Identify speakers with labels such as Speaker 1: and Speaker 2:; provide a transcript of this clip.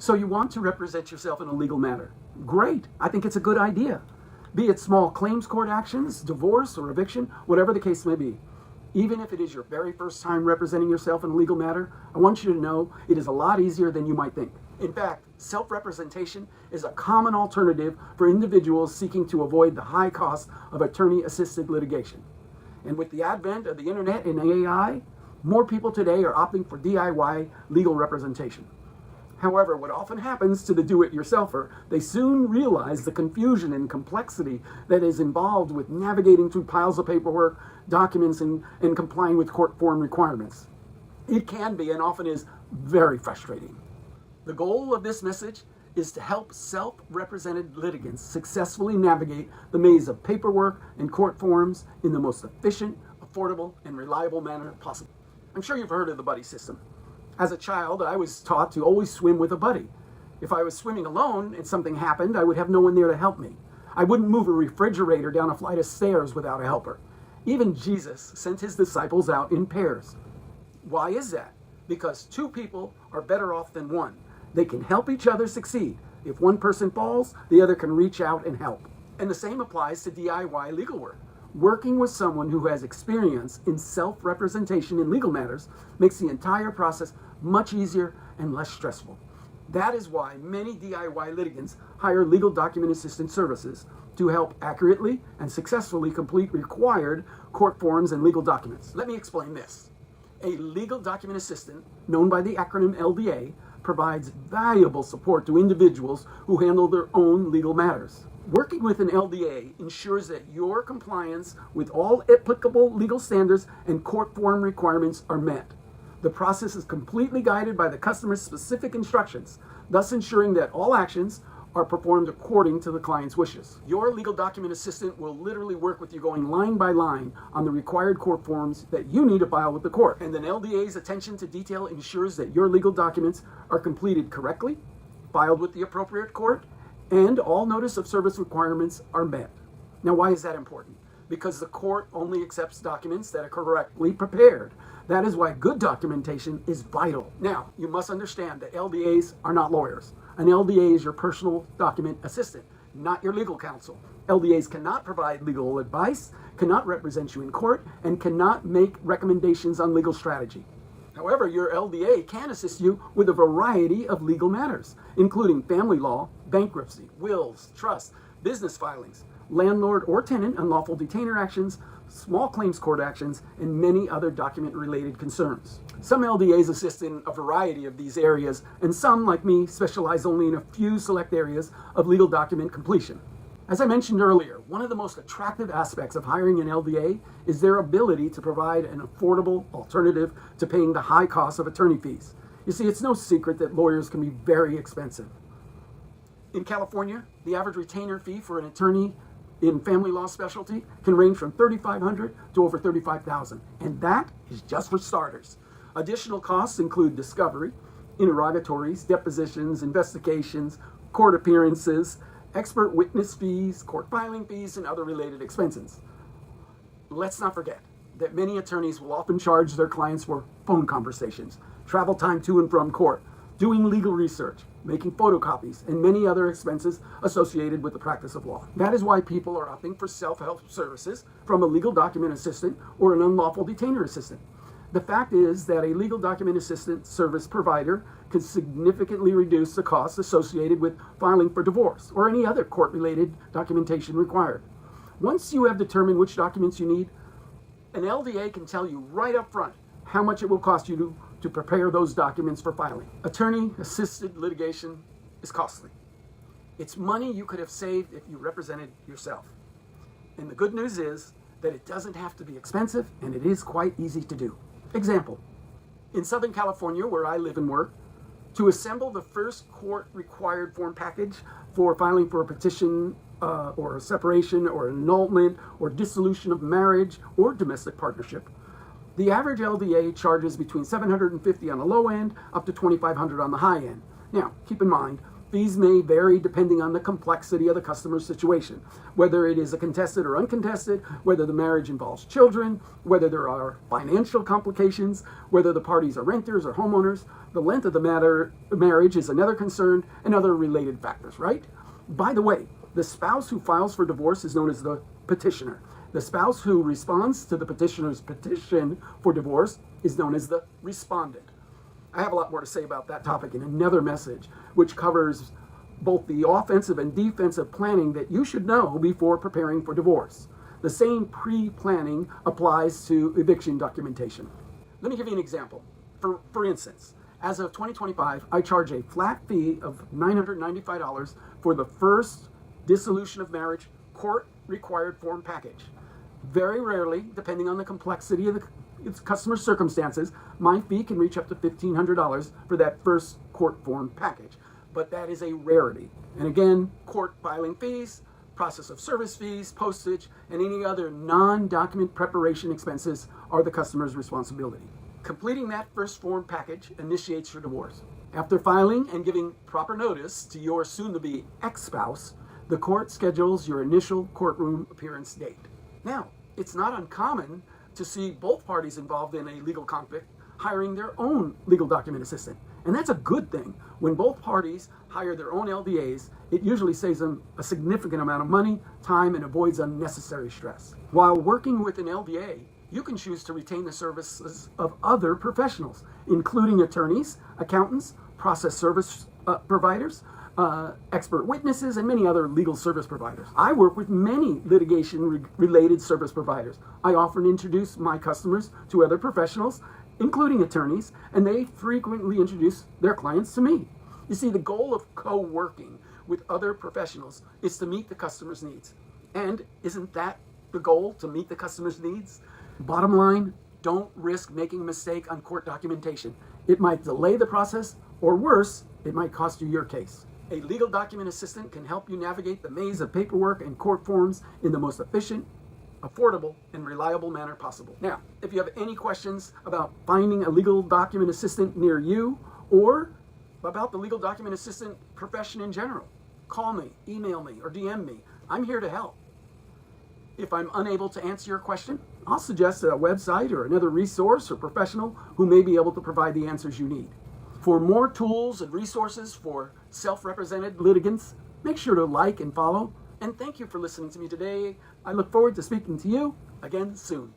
Speaker 1: So you want to represent yourself in a legal matter. Great. I think it's a good idea. Be it small claims court actions, divorce, or eviction, whatever the case may be. Even if it is your very first time representing yourself in a legal matter, I want you to know it is a lot easier than you might think. In fact, self-representation is a common alternative for individuals seeking to avoid the high cost of attorney-assisted litigation. And with the advent of the internet and AI, more people today are opting for DIY legal representation. However, what often happens to the do-it-yourselfer, they soon realize the confusion and complexity that is involved with navigating through piles of paperwork, documents, and complying with court form requirements. It can be, and often is, very frustrating. The goal of this message is to help self-represented litigants successfully navigate the maze of paperwork and court forms in the most efficient, affordable, and reliable manner possible. I'm sure you've heard of the buddy system. As a child, I was taught to always swim with a buddy. If I was swimming alone and something happened, I would have no one there to help me. I wouldn't move a refrigerator down a flight of stairs without a helper. Even Jesus sent his disciples out in pairs. Why is that? Because two people are better off than one. They can help each other succeed. If one person falls, the other can reach out and help. And the same applies to DIY legal work. Working with someone who has experience in self-representation in legal matters makes the entire process much easier and less stressful. That is why many DIY litigants hire legal document assistant services to help accurately and successfully complete required court forms and legal documents. Let me explain this. A legal document assistant, known by the acronym LDA, provides valuable support to individuals who handle their own legal matters. Working with an LDA ensures that your compliance with all applicable legal standards and court form requirements are met. The process is completely guided by the customer's specific instructions, thus ensuring that all actions are performed according to the client's wishes. Your legal document assistant will literally work with you going line by line on the required court forms that you need to file with the court. And an LDA's attention to detail ensures that your legal documents are completed correctly, filed with the appropriate court, and all notice of service requirements are met. Now, why is that important? Because the court only accepts documents that are correctly prepared. That is why good documentation is vital. Now, you must understand that LDAs are not lawyers. An LDA is your personal document assistant, not your legal counsel. LDAs cannot provide legal advice, cannot represent you in court, and cannot make recommendations on legal strategy. However, your LDA can assist you with a variety of legal matters, including family law, bankruptcy, wills, trusts, business filings, landlord or tenant unlawful detainer actions, small claims court actions, and many other document-related concerns. Some LDAs assist in a variety of these areas, and some, like me, specialize only in a few select areas of legal document completion. As I mentioned earlier, one of the most attractive aspects of hiring an LDA is their ability to provide an affordable alternative to paying the high cost of attorney fees. You see, it's no secret that lawyers can be very expensive. In California, the average retainer fee for an attorney in family law specialty can range from $3,500 to over $35,000, and that is just for starters. Additional costs include discovery, interrogatories, depositions, investigations, court appearances, expert witness fees, court filing fees, and other related expenses. Let's not forget that many attorneys will often charge their clients for phone conversations, travel time to and from court, doing legal research, making photocopies, and many other expenses associated with the practice of law. That is why people are opting for self-help services from a legal document assistant or an unlawful detainer assistant. The fact is that a legal document assistant service provider can significantly reduce the costs associated with filing for divorce or any other court-related documentation required. Once you have determined which documents you need, an LDA can tell you right up front how much it will cost you to prepare those documents for filing. Attorney-assisted litigation is costly. It's money you could have saved if you represented yourself. And the good news is that it doesn't have to be expensive, and it is quite easy to do. Example, in Southern California, where I live and work, to assemble the first court-required form package for filing for a petition or a separation or an annulment or dissolution of marriage or domestic partnership, the average LDA charges between $750 on the low end up to $2,500 on the high end. Now, keep in mind, Fees may vary depending on the complexity of the customer's situation, whether it is a contested or uncontested, whether the marriage involves children, whether there are financial complications, whether the parties are renters or homeowners. The length of the marriage is another concern, and other related factors, right? By the way, the spouse who files for divorce is known as the petitioner. The spouse who responds to the petitioner's petition for divorce is known as the respondent. I have a lot more to say about that topic in another message, which covers both the offensive and defensive planning that you should know before preparing for divorce. The same pre-planning applies to eviction documentation. Let me give you an example. For instance, as of 2025, I charge a flat fee of $995 for the first dissolution of marriage court-required form package. Very rarely, depending on the complexity of its customer circumstances, my fee can reach up to $1,500 for that first court form package. But that is a rarity. And again, court filing fees, process of service fees, postage, and any other non-document preparation expenses are the customer's responsibility. Completing that first form package initiates your divorce. After filing and giving proper notice to your soon-to-be ex-spouse, the court schedules your initial courtroom appearance date. Now, it's not uncommon to see both parties involved in a legal conflict hiring their own legal document assistant. And that's a good thing. When both parties hire their own LDAs, it usually saves them a significant amount of money, time, and avoids unnecessary stress. While working with an LDA, you can choose to retain the services of other professionals, including attorneys, accountants, process service providers, expert witnesses, and many other legal service providers. I work with many litigation-related service providers. I often introduce my customers to other professionals, including attorneys, and they frequently introduce their clients to me. You see, the goal of co-working with other professionals is to meet the customer's needs. And isn't that the goal, to meet the customer's needs? Bottom line, don't risk making a mistake on court documentation. It might delay the process, or worse, it might cost you your case. A legal document assistant can help you navigate the maze of paperwork and court forms in the most efficient, affordable, and reliable manner possible. Now, if you have any questions about finding a legal document assistant near you, or about the legal document assistant profession in general, call me, email me, or DM me. I'm here to help. If I'm unable to answer your question, I'll suggest a website or another resource or professional who may be able to provide the answers you need. For more tools and resources for self-represented litigants, make sure to like and follow. And thank you for listening to me today. I look forward to speaking to you again soon.